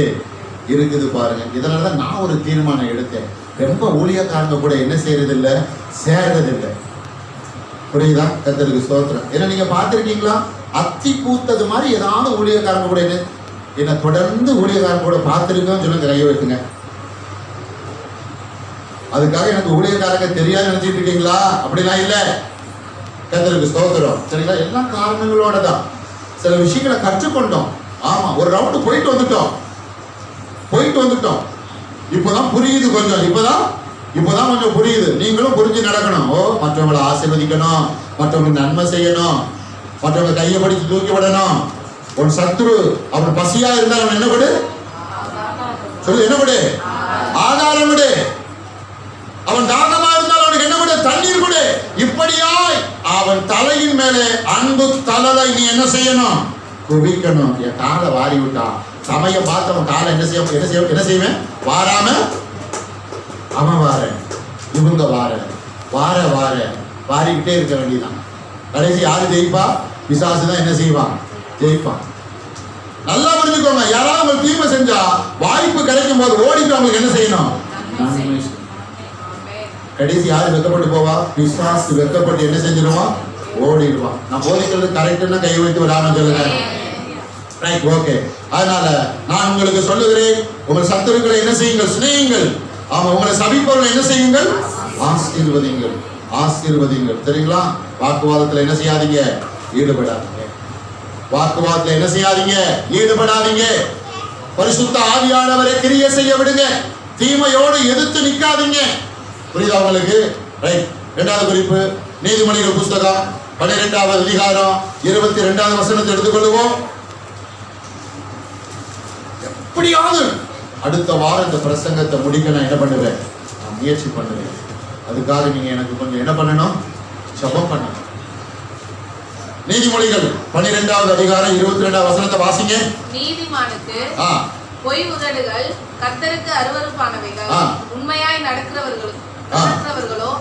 இருக்குது பாருங்க. இதனாலதான் நான் ஒரு தீர்மானம் எடுத்தேன், ரொம்ப ஊழியக்காரங்க கூட என்ன செய்யறது இல்லை, சேர்றது இல்லை. புரியுதா? கர்த்தருக்கு ஸ்தோத்திரம். ஏன்னா நீங்க பார்த்திருக்கீங்களா, அத்தி பூத்தது மாதிரி ஏதாவது ஊழியக்காரங்க கூட என்ன தொடர்ந்து ஊழியக்காரங்க கூட பார்த்திருக்கோம் சொல்லுங்க, கையை வைக்குங்க. அதுக்காக எனக்கு ஊழியக்காரங்க தெரியாது நினைச்சிட்டு இருக்கீங்களா? அப்படிலாம் இல்லை. கர்த்தருக்கு ஸ்தோத்திரம். சரிங்களா? எல்லா காரணங்களோட தான் சில விஷயங்களை கற்றுக்கொண்டோம். ஆமா ஒரு ரவுண்டு போயிட்டு வந்துட்டோம். இப்பதான் புரியுது கொஞ்சம், இப்பதான் கொஞ்சம் புரியுது. நீங்களும் புரிஞ்சு நடக்கணும். மற்றவங்களை ஆசீர்வதிக்கணும், மற்றவங்களுக்கு நன்மை செய்யணும், மற்றவங்க கையை படிச்சு தூக்கி விடணும். ஒரு சத்துரு அவன் பசியா இருந்தால் அவன் என்ன கொடு சொல்லு, என்ன கொடு, ஆதாரம் கொடு. அவன் தாகமா இருந்தால் அவனுக்கு என்ன கொடு, தண்ணீர் கொடு. இப்படியாய் அவன் தலையின் மேலே அன்பு தலலை நீ என்ன செய்யணும், குவிக்கணும். என் காலை வாரி விட்டான், சமயம் பார்த்து அவன் காலை என்ன செய்வேன், வாராம அவன் வாரேன், இவங்க வாரிக்கிட்டே இருக்க வேண்டியதான். கடைசி யாரு ஜெயிப்பா? பிசாசு தான் என்ன செய்வான், ஜெயிப்பான். நல்லா புரிஞ்சுக்கோங்க. யாராவது உங்களுக்கு தீமை செஞ்சா வாய்ப்பு கிடைக்கும் போது ஓடிட்டு அவங்களுக்கு என்ன செய்யணும், கடைசி யாரு வெக்கப்பட்டு போவா, பிசாசு வெக்கப்பட்டு என்ன செஞ்சிருவான், ஓடிடுவான். நான் போதிக்கிறது கரெக்டுன்னா கை வைத்து விடாமல் சொல்லுங்க. Right, okay. அதனால நான் உங்களுக்கு சொல்லுகிறேன், உங்கள் சத்துருக்களை என்ன செய்யுங்கள், சிநேகியுங்கள். ஆமா உங்களை சபிப்பவர்களை என்ன செய்யுங்கள், ஆசீர்வதிங்கள். சரிங்களா? வாக்குவாதத்துல என்ன செய்யாதீங்க, ஈடுபடாதீங்க. ஈடுபடாதீங்க. பரிசுத்த ஆவியானவரை கிரியை செய்ய விடுங்க. தீமையோடு எதிர்த்து நிக்காதீங்க. புரியுதா உங்களுக்கு? ரைட். 2வது குறிப்பு, நீதிமொழிகள் புஸ்தகம் 12வது அதிகாரம் 22வது வசனத்தை எடுத்துக்கொள்வோம். எப்படியாவது அடுத்த வாரம் இந்த பிரசங்கத்தை முடிக்க நான் என்ன பண்ணுவேன், நான் முயற்சி பண்ணுவேன். அதுக்காக நீங்க எனக்கு கொஞ்சம் என்ன பண்ணணும், ஜெபம் பண்ணணும். நீதிமொழிகள் 12வது அதிகாரம் 22வது வசனத்தை வாசிங்க. நீதிமானுக்கு பொய் உதடுகள் கர்த்தருக்கு அருவருப்பானவைகள், உண்மையாய் நடக்கிறவர்களோ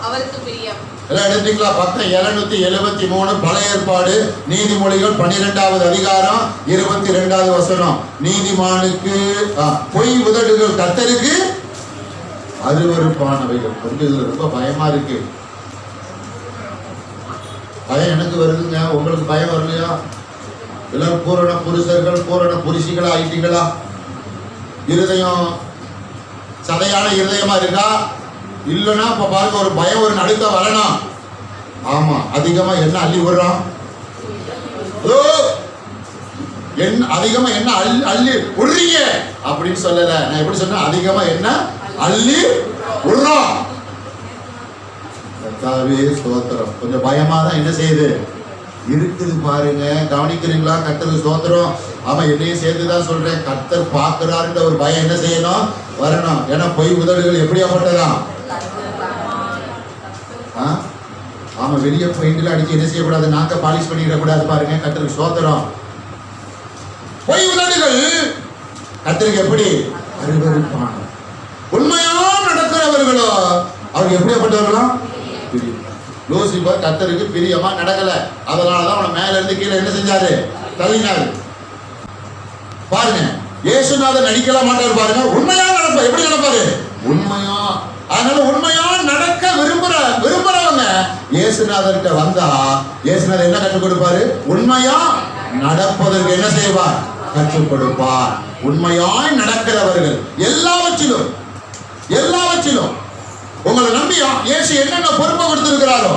அவருக்கு பிரியம். எல்லாம் எடுத்தீங்களா? பக்கம் 773 பழைய ஏற்பாடு, நீதிமொழிகள் 12வது அதிகாரம் 22வது வசனம். நீதிமானுக்கு பொய் உதடுகள் கர்த்தருக்கு அருவருப்பானவைகள். கொஞ்சம் ரொம்ப பயமா இருக்கு. பயம் எனக்கு வருதுங்க, உங்களுக்கு பயம் வரலையா? எல்லாரும் பூரண புருஷர்கள் பூரண புருஷிகளா ஆயிட்டீங்களா? இருதயம் சதையான இருதயமா இருக்கா? இல்லைன்னா இப்ப பாருங்க ஒரு பயம் ஒரு நடுக்க வரணும். ஆமா அதிகமா என்ன அள்ளி விடுறோம், அதிகமா என்ன அள்ளி விடுறீங்க அப்படின்னு சொல்லல. நான் எப்படி சொன்னேன், அதிகமா என்ன அள்ளி விடுறோம். ஸ்தோத்திரம். கொஞ்சம் பயமா தான் என்ன செய்யுது இருக்குது பாருங்க. கவனிக்கிறீங்களா? கர்த்தருக்கு ஸ்தோத்திரம். ஆமா என்னையும் சேர்த்துதான் சொல்றேன். கர்த்தர் பார்க்கிறாருன்ற ஒரு பயம் என்ன செய்யணும், வரணும். ஏன்னா பொய் உதடுகள் எப்படியாப்பட்டதான். ஆமா வெளியே பெயிண்ட்ல அடிச்சு என்ன செய்யக்கூடாது, நாக்க பாலிஷ் பண்ணிடக்கூடாது பாருங்க. கர்த்தருக்கு ஸ்தோத்திரம். பொய் உதடுகள் கர்த்தருக்கு எப்படி அருவருப்பான. உண்மையா நடக்கிறவர்களோ அவங்க எப்படிப்பட்டவர்களா? லூசிபர் கர்த்தருக்கு பிரியமா நடக்கல, அதனாலதான் அவனை மேல இருந்து கீழே என்ன செஞ்சாரு? தள்ளினாரு. பாருங்க, இயேசுநாதர் நடிக்கலாம் மாட்டாரு. பாருங்க, உண்மையா நடப்பாரு. எப்படி நடப்பாரு? உண்மையா. அதனால உண்மையா நடக்க விரும்புறவங்க இயேசுநாதர்கிட்ட வந்தா இயேசுநாதர் என்ன கற்றுக் கொடுப்பாரு? உண்மையா நடப்பதற்கு என்ன செய்வார்? கற்றுக் கொடுப்பார். உண்மையாய் நடக்கிறவர்கள் எல்லாவற்றிலும் உங்களை நம்பி இயேசு என்னென்ன பொறுப்பை கொடுத்திருக்கிறாரோ,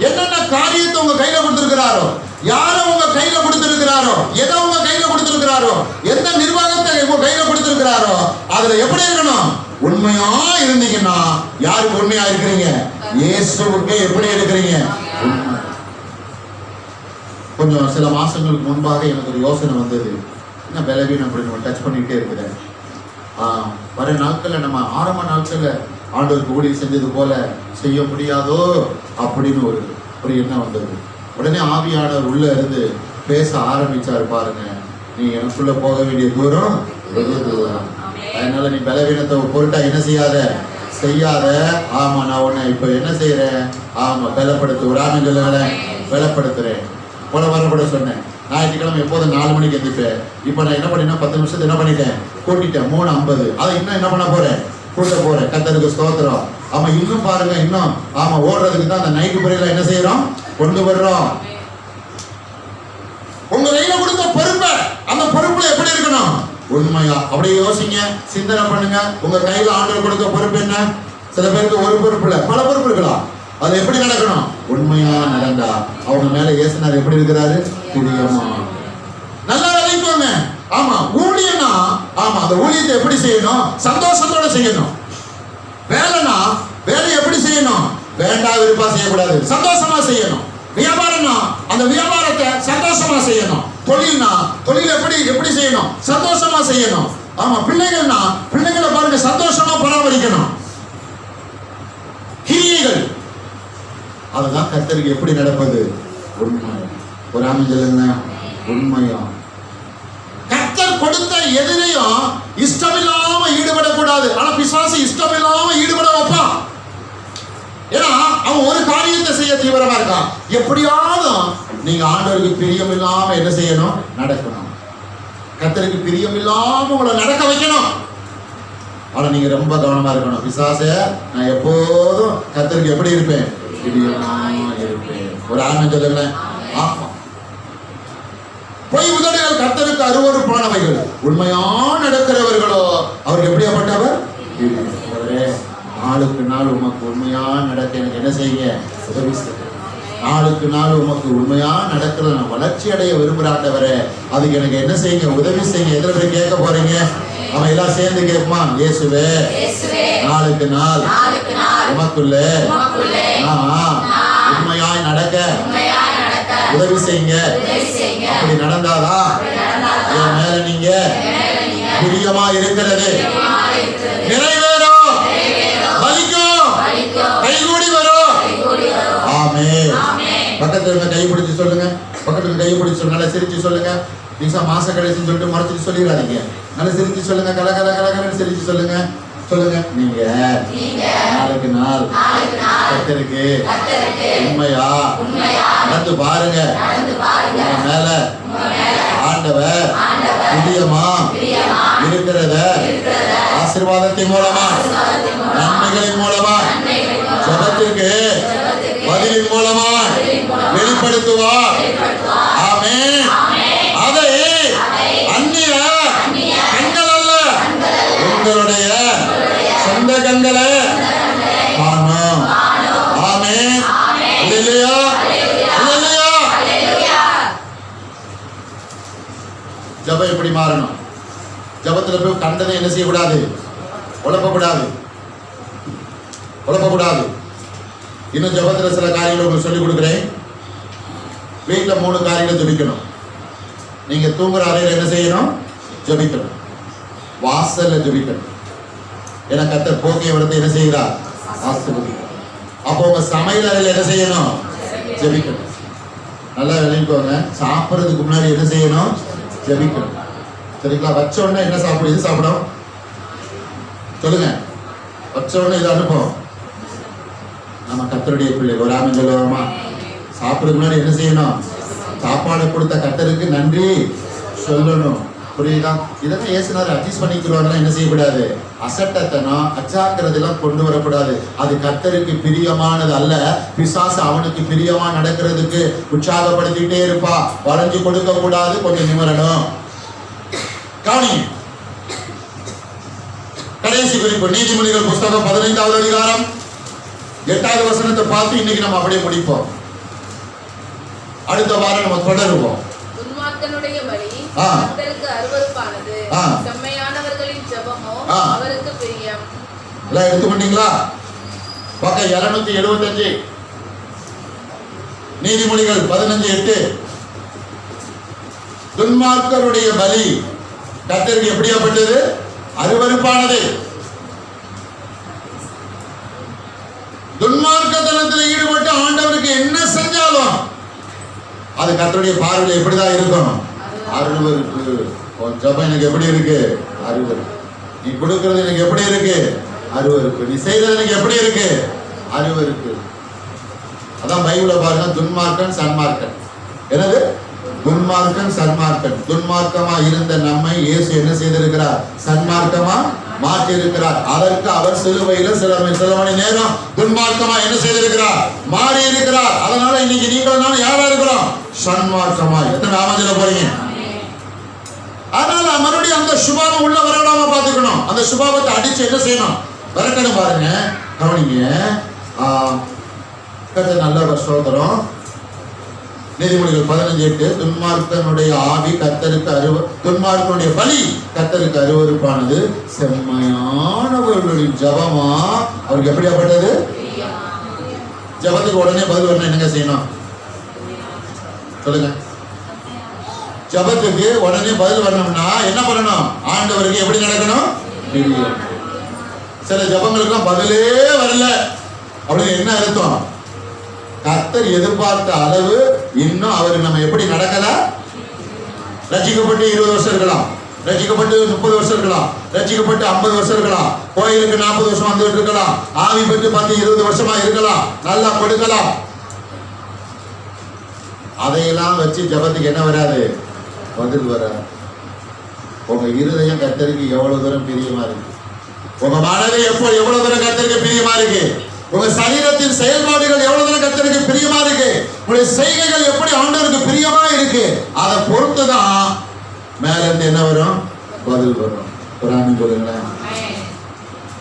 என்னென்ன காரியத்தை உங்க கையில கொடுத்திருக்கிறாரோ, யார உங்க கையில கொடுத்திருக்கிறாரோ, எதை உங்க கையில கொடுத்திருக்கிறாரோ, எந்த நிர்வாகத்தை உங்க கையில கொடுத்திருக்கிறாரோ, அதுல எப்படி இருக்கணும்? உண்மையா இருந்தீங்கன்னா யாருக்கு உண்மையா இருக்கிறீங்க? இயேசுவுக்கு எப்படி இருக்கிறீங்க? கொஞ்சம் சில மாசங்களுக்கு முன்பாக எனக்கு ஒரு யோசனை வந்தது. என்ன பலவீனம் அப்படின்னு டச் பண்ணிக்கிட்டே இருக்குது. வர நாட்கள்ல நம்ம ஆரம்ப நாட்கள்ல ஆண்டவருக்கு ஊழியம் செஞ்சது போல செய்ய முடியாதோ அப்படின்னு ஒரு எண்ணம் வந்தது. உடனே ஆவியானவர் உள்ள இருந்து பேச ஆரம்பிச்சாரு. பாருங்க, நீ எனக்குள்ள போக வேண்டிய தூரம் வெகு தூரம். அதனால நீ பலவீனத்தை பொருட்டா என்ன செய்யாத. ஆமா, நான் உன்னை இப்ப என்ன செய்யறேன்? ஆமா, பலப்படுத்து. ஒரு ஆமை சொல்லுங்களேன், பலப்படுத்துறேன். போல வரப்பட சொன்னேன். ஞாயிற்றுக்கிழமை எப்போதும் 4 மணிக்கு எந்திப்பேன். இப்போ நான் என்ன பண்ணினா 10 நிமிஷத்தை என்ன பண்ணிட்டேன்? கூட்டிட்டேன். 3:50. அதை இன்னும் என்ன பண்ண போறேன்? கூட்ட போறேன். கர்த்தருக்கு ஸ்தோத்திரம். ஆமா, இன்னும் பாருங்க, இன்னும் ஆமா ஓடுறதுக்கு தான் அந்த நைட்டு பிறையில என்ன செய்யறோம்? கொண்டு வர்றோம். உங்க கையில கொடுத்த பொறுப்பை, அந்த பொறுப்புல எப்படி இருக்கணும்? உண்மையா. அப்படியே யோசிங்க, சிந்தனை பண்ணுங்க. உங்க கையில ஆண்டவர் கொடுத்த பொறுப்பு என்ன? சில பேருக்கு ஒரு பொறுப்பு இல்ல, பல பொறுப்பு இருக்கலாம். அது எப்படி நடக்கணும்? உண்மையா நடந்தா அவங்க மேல இயேசுநாதர் எப்படி இருக்கிறாரு? பிரியமா. நல்லா விளைவிக்கோங்க. ஆமா, ஊழியம்னா ஆமா அந்த ஊழியத்தை எப்படி செய்யணும்? சந்தோஷத்தோட செய்யணும். வேலைனா வேலையை எப்படி செய்யணும்? வேண்டா விருப்பா செய்யக்கூடாது, சந்தோஷமா செய்யணும். வியாபாரம்னா அந்த வியாபாரத்தை சந்தோஷமா செய்யணும். தொழில்னா தொழில் எப்படி செய்யணும்? சந்தோஷமா செய்யணும். ஆமா, பிள்ளைகள்னா பிள்ளைகளை பாருங்க சந்தோஷமா பராமரிக்கணும். கிரியைகள் அதுதான் கர்த்தருக்கு எப்படி நடப்பது? உண்மை. ஒரு ஆமென். உண்மையா கர்த்தர் கொடுத்த எதிரையும் இஷ்டமில்லாம ஈடுபடக்கூடாது. ஆனா பிசாசு இஷ்டமில்லாம ஈடுபட வைப்பான். ஏன்னா அவன் ஒரு காரியத்தை செய்ய தீவிரமா இருக்கான். எப்படியாவது நீங்க ஆண்டவருக்கு பிரியம் இல்லாம என்ன செய்யணும்? நடக்கணும். கர்த்தருக்கு பிரியம் இல்லாம உங்களை நடக்க வைக்கணும். ஆனா நீங்க ரொம்ப கவனமா இருக்கணும். பிசாசே, நான் எப்போதும் கர்த்தருக்கு எப்படி இருப்பேன்? பிரியமா இருப்பேன். ஒரு ஆமென் சொல்லுங்களேன். ஆமா, பொய் உதடுகள் கர்த்தருக்கு அருவருப்பானவைகள். உண்மையா நடக்கிறவர்களோ அவருக்கு எப்படியாப்பட்டவர்? நாளுக்கு நாள் உமக்கு உண்மையா நடக்க எனக்கு என்ன செய்யுங்க? உதவி செய்யுங்க. நாளுக்கு நாள் உமக்கு உண்மையா நடக்கிற நான் வளர்ச்சி அடைய விரும்புறாண்டவரே, அதுக்கு எனக்கு என்ன செய்யுங்க? உதவி செய்யுங்க. எத்தனை பேர் கேட்க போறீங்க? அவன் எல்லாம் சேர்ந்து கேட்பான். இயேசுவே, நாளுக்கு நாள் உமக்குள்ள நான் உண்மையாய் நடக்க உதவி செய்யுங்க. அப்படி நடந்தாதான் என் மேல நீங்க பிரியமா இருக்கிறது நிறைவேறும், பலிக்கும், கைகூடி வரும். ஆமென். பக்கத்துல கை பிடிச்சு சொல்லுங்க. பக்கத்துல கை பிடிச்சு சொல்லுங்க. நல்லா சிரிச்சு சொல்லுங்க. நீங்க மாச கடைசின்னு சொல்லிட்டு மறைச்சிட்டு சொல்லிடாதீங்க. நல்லா சிரிச்சு சொல்லுங்க. கலகலன்னு சிரிச்சு சொல்லுங்க. நீங்க நாளுக்கு நாள் கர்த்தருக்கு உண்மையா நடந்து பாருங்க. உங்க மேல ஆண்டவர் பிரியமா இருக்கிறத ஆசீர்வாதத்தின் மூலமா, நன்மைகளின் மூலமா, ஜெபத்திற்கு பதிலின் மூலமா வெளிப்படுத்துவார். ஆமென். அதை அந்நிய கண்கள் அல்ல, உங்களுடைய சொந்த கண்களை காணும். ஆமென். அல்லேலூயா. அல்லேலூயா. ஜெபம் எப்படி மாறணும்? ஜெபத்துல போய் கண்டதை என்ன செய்யக்கூடாது? உழப்பக்கூடாது. இன்னும் ஜெபத்துல சில காரியங்களை உங்களுக்கு சொல்லிக் கொடுக்குறேன். வீட்டுல 3 காரியங்களை ஜெபிக்கணும். நீங்க தூங்குற அறையில என்ன செய்யணும்? ஜெபிக்கணும். வாசல்ல ஜெபிக்கணும். ஏன்னா கர்த்தர் போக்கிய வரத்தை என்ன செய்கிறார்? ஆசீர்வதிக்கிறார். அப்போ உங்க சமையல் அறையில என்ன செய்யணும்? ஜெபிக்கணும். நல்லா விளைவிக்கோங்க. சாப்பிட்றதுக்கு முன்னாடி என்ன செய்யணும்? ஜெபிக்கணும். சரிங்களா? வச்ச உடனே என்ன சாப்பிடும்? இது சாப்பிடும், சொல்லுங்க. வச்ச உடனே இது அனுப்பும். நம்ம கர்த்தருடைய பிள்ளை, ஒரு ஆமென் சொல்லுவோமா? சாப்பிடுறதுக்கு முன்னாடி என்ன செய்யணும்? சாப்பாடு கொடுத்த கர்த்தருக்கு நன்றி சொல்லணும். புரியுதா? இதெல்லாம் இயேசுநாதர் அட்ஜஸ்ட் பண்ணிக்கிறோம். என்ன செய்யக்கூடாது? அசட்டத்தனம், அச்சாக்கிறதெல்லாம் கொண்டு வரக்கூடாது. அது கர்த்தருக்கு பிரியமானது அல்ல. பிசாசு அவனுக்கு பிரியமா நடக்கிறதுக்கு உற்சாகப்படுத்திட்டே இருப்பா. வளைஞ்சு கொடுக்க கூடாது, கொஞ்சம் நிமிரணும். கவனிங்க, கடைசி குறிப்பு நீதிமொழிகள் புஸ்தகம் 15வது அதிகாரம் 8வது வசனத்தை பார்த்து இன்னைக்கு நம்ம அப்படியே முடிப்போம். அடுத்த வாரம் நம்ம தொடருவோம். துன்மார்க்கனுடைய வழி கர்த்தருக்கு அருவருப்பானது, செம்மையானவர்களின் ஜெபமோ அவருக்கு பிரியம். எல்லாம் எடுத்துக்கொண்டீங்களா? பக்கம் 275 நீதிமொழிகள் 15:8. துன்மார்க்கருடைய பலி கர்த்தருக்கு எப்படியாப்பட்டது? அருவருப்பானது. துன்மார்க்கத்தனத்தில் ஈடுபட்டு ஆண்டவருக்கு என்ன செஞ்சாலும் அது கர்த்தருடைய பார்வையில் எப்படிதான் இருக்கும்? அருவருப்பு. ஜெபம் எனக்கு எப்படி இருக்கு? அருவருப்பு. நீ கொடுக்கிறது எனக்கு எப்படி இருக்கு? அருவருப்பு. நீ செய்யறது எனக்கு எப்படி இருக்கு? அருவருப்பு. அதான் பைபிள பாருங்க, துன்மார்க்கன் சன்மார்க்கன். என்னது? துன்மார்க்கன் சன்மார்க்கன். துன்மார்க்கமா இருந்த நம்மை இயேசு என்ன செய்திருக்கிறார்? சன்மார்க்கமா மாற்றி இருக்கிறார். அதற்கு அவர் சிலுவையில சில மணி நேரம் துன்மார்க்கமா என்ன செய்திருக்கிறார்? மாறி இருக்கிறார். அதனால இன்னைக்கு நீங்கள் நானும் யாரா இருக்கிறோம்? சன்மார்க்கமா. எத்தனை ஆமதில போறீங்க? அதனால மறுபடியும் அந்த சுபாவம் உள்ள வரவிடாம பாத்துக்கணும். அந்த சுபாவத்தை அடிச்சு என்ன செய்யணும்? விரட்டணும். பாருங்க, கவனிங்க. நல்ல ஸ்தோத்திரம். நீதிமொழிகள் 15:8. துன்மார்க்கனுடைய ஆவி கர்த்தருக்கு துன்மார்க்கனுடைய பலி கர்த்தருக்கு அருவருப்பானது, செம்மையானவர்களின் ஜெபமா அவருக்கு எப்படியாப்பட்டது? ஜெபத்துக்கு உடனே பதில் வரணும். என்னங்க செய்யணும்? சொல்லுங்க. ஜெபத்துக்கு உடனே பதில் வரணும்னா என்ன பண்ணணும்? ஆண்டவருக்கு எப்படி நடக்கணும்? சில ஜெபங்களுக்கெல்லாம் பதிலே வரல அப்படின்னு என்ன அர்த்தம்? கர்த்தர் எதிர்பார்த்த அளவு இன்னும் அவர் நம்ம எப்படி நடக்கல. ரட்சிக்கப்பட்டு 20 வருஷம் இருக்கலாம், ரட்சிக்கப்பட்டு 30 வருஷம் இருக்கலாம், ரட்சிக்கப்பட்டு 50 வருஷம் இருக்கலாம், கோயிலுக்கு 40 வருஷம் வந்துட்டு இருக்கலாம், ஆவி பெற்று 10-20 வருஷமா இருக்கலாம், நல்லா கொடுக்கலாம். அதையெல்லாம் வச்சு ஜெபத்துக்கு என்ன வராது? பதில் வராது. உங்க இருதயம் கர்த்தருக்கு எவ்வளவு தூரம் பிரியமா இருக்கு? உங்க மனதை எவ்வளவு தூரம் கர்த்தருக்கு பிரியமா இருக்கு? உங்க சரீரத்தின் செயல்பாடுகள் எவ்வளவு தூரம் கர்த்தருக்கு பிரியமா இருக்கு? உங்களுடைய செய்கைகள் எப்படி ஆண்டவருக்கு பிரியமா இருக்கு? அதை பொறுத்துதான் மேல இருந்து என்ன வரும்? பதில் வரும். ஒரு ஆமென் சொல்லுங்களேன்.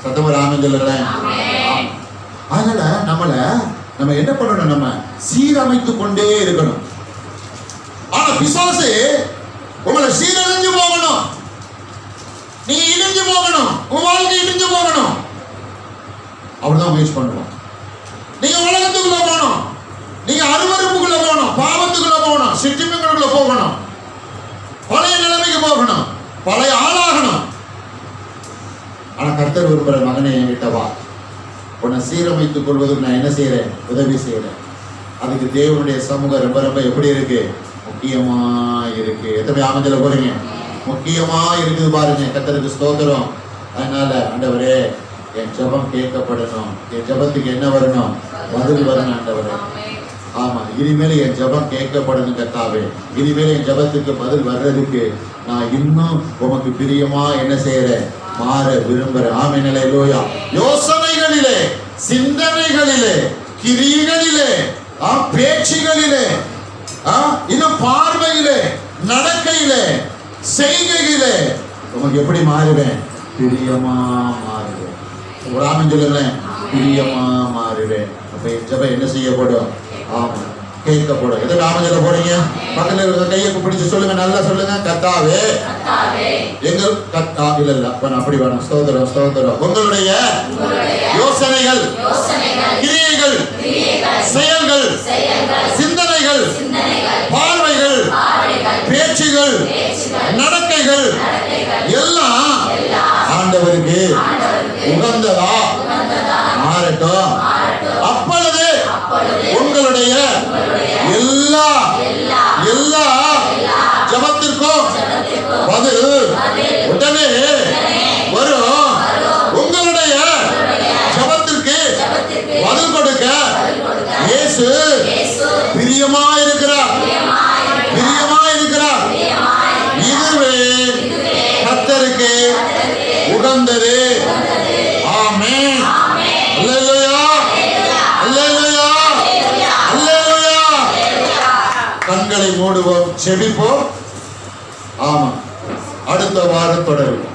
சத்தமா ஆமென் சொல்லுங்களேன். அதனால நம்ம என்ன பண்ணணும்? நம்ம சீரமைத்து கொண்டே இருக்கணும். ஆனா பிசாசு உங்களை சீரழிஞ்சு போகணும், நீ இடிஞ்சு போகணும், உன் வாழ்க்கை இடிஞ்சு போகணும். அப்படிதான் முயற்சி பண்ணுவோம். நீங்க உலகத்துக்குள்ள போகணும், நீங்க அருவருப்புக்குள்ள போகணும், பாவத்துக்குள்ள போகணும், சிற்றின்பங்களுக்குள்ள போகணும், பழைய நிலைமைக்கு போகணும், பழைய ஆளாகணும். ஆனா கர்த்தர் விரும்புற மகனை என்கிட்ட வா, உன்னை சீரமைத்துக் கொள்வதற்கு நான் என்ன செய்யறேன்? உதவி செய்யறேன். அதுக்கு தேவனுடைய சமூகம் ரொம்ப ரொம்ப எப்படி இருக்கு? முக்கியமா இருக்கு. எத்தனை ஆமதில போறீங்க? முக்கியமா இருக்குது பாருங்க. கர்த்தருக்கு ஸ்தோத்திரம். அதனால ஆண்டவரே, என் ஜெபம் கேட்கப்படணும். என் ஜெபத்துக்கு என்ன வரணும்? பதில் வரணும் ஆண்டவரே. ஆமா, இனிமேல் என் ஜெபம் கேட்கப்படணும் கர்த்தாவே. இனிமேல் என் ஜெபத்துக்கு பதில் வர்றதுக்கு நான் இன்னும் உமக்கு பிரியமா என்ன செய்யறேன்? மாற விரும்புறேன். ஆமென். அல்லேலூயா. யோசனைகளிலே, சிந்தனைகளிலே, கிரியைகளிலே, பேச்சுகளிலே, இன்னும் பார்வையிலே, நடக்கையிலே, செய்கையிலே உமக்கு எப்படி மாறுவேன்? பிரியமா மாறுவேன். ஒரு ஆமென் சொல்லுங்களேன். பிரியமா மாறுவேன். அப்ப ஜெபம் என்ன செய்யப்படும்? ஆமா, கேட்கப்படும். எதுக்கு ஆமென் சொல்ல போறீங்க? பக்கத்துல இருக்க கையை பிடிச்சு சொல்லுங்க, நல்லா சொல்லுங்க. கர்த்தாவே, எங்கள் இல்ல அப்ப அப்படி வேணும். ஸ்தோத்திரம், ஸ்தோத்திரம். உங்களுடைய யோசனைகள், கிரியைகள், செயல்கள், சிந்தனைகள், பார்வைகள், பேச்சுகள், நடக்கைகள் எல்லாம் ஆண்டவருக்கு உகந்ததா மாறட்டும். அப்பொழுது உங்களுடைய எல்லா ஜெபத்திற்கும் பதில் உடனே வரும் உங்களுடைய ஜெபத்திற்கு பதில் கொடுக்க இயேசு பிரியமா இருக்கிறார். இதுவே கர்த்தருக்கு உகந்தது. ஆமென். அல்லேலூயா. அல்லேலூயா. அல்லேலூயா. கண்களை மூடுவோம், செபிப்போம். ஆமா, அடுத்த வாரம் தொடரும்.